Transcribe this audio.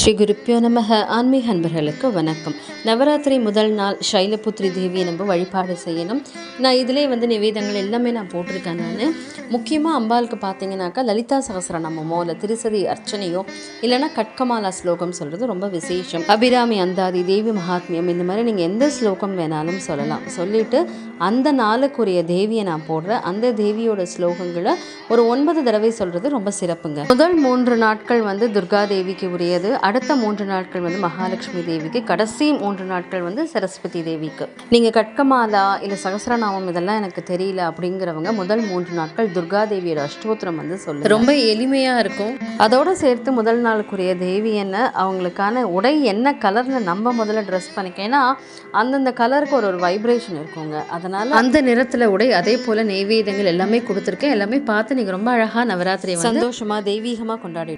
ஸ்ரீ குருப்பியோ நமக. ஆன்மீக அன்பர்களுக்கு வணக்கம். நவராத்திரி முதல் நாள் சைலபுத்ரி தேவியை நம்ம வழிபாடு செய்யணும். நான் இதிலே நிவேதங்கள் எல்லாமே நான் போட்டிருக்கேன். நான் முக்கியமாக அம்பாளுக்கு பார்த்தீங்கன்னாக்கா லலிதா சகஸ்ரநாமமோ இல்லை திருசதி அர்ச்சனையோ இல்லைனா கட்கமாலா ஸ்லோகம் சொல்கிறது ரொம்ப விசேஷம். அபிராமி அந்தாதி, தேவி மகாத்மியம், இந்த மாதிரி நீங்கள் எந்த ஸ்லோகம் வேணாலும் சொல்லலாம். சொல்லிவிட்டு அந்த நாளுக்குரிய தேவியை நான் போடுறேன். அந்த தேவியோட ஸ்லோகங்களை ஒரு 9 தடவை சொல்கிறது ரொம்ப சிறப்புங்க. முதல் 3 நாட்கள் துர்கா தேவிக்கு உரியது. அடுத்த 3 நாட்கள் மகாலட்சுமி தேவிக்கு. கடைசி 3 நாட்கள் சரஸ்வதி தேவிக்கு. நீங்கள் கட்கமாலா இல்லை சகஸ்ரநாமம் இதெல்லாம் எனக்கு தெரியல அப்படிங்கிறவங்க முதல் 3 நாட்கள் துர்கா தேவியோட அஷ்டோத்திரம் சொல்லு. ரொம்ப எளிமையாக இருக்கும். அதோடு சேர்த்து முதல் நாளுக்குரிய தேவி என்ன, அவங்களுக்கான உடை என்ன கலரில் நம்ம முதல்ல ட்ரெஸ் பண்ணிக்க. ஏன்னா அந்தந்த கலருக்கு ஒரு வைப்ரேஷன் இருக்குங்க. அதனால் அந்த நிறத்தில் உடை, அதே போல் நெய்வேதங்கள் எல்லாமே கொடுத்துருக்கேன். எல்லாமே பார்த்து நீங்கள் ரொம்ப அழகாக நவராத்திரி சந்தோஷமாக தெய்வீகமாக கொண்டாடி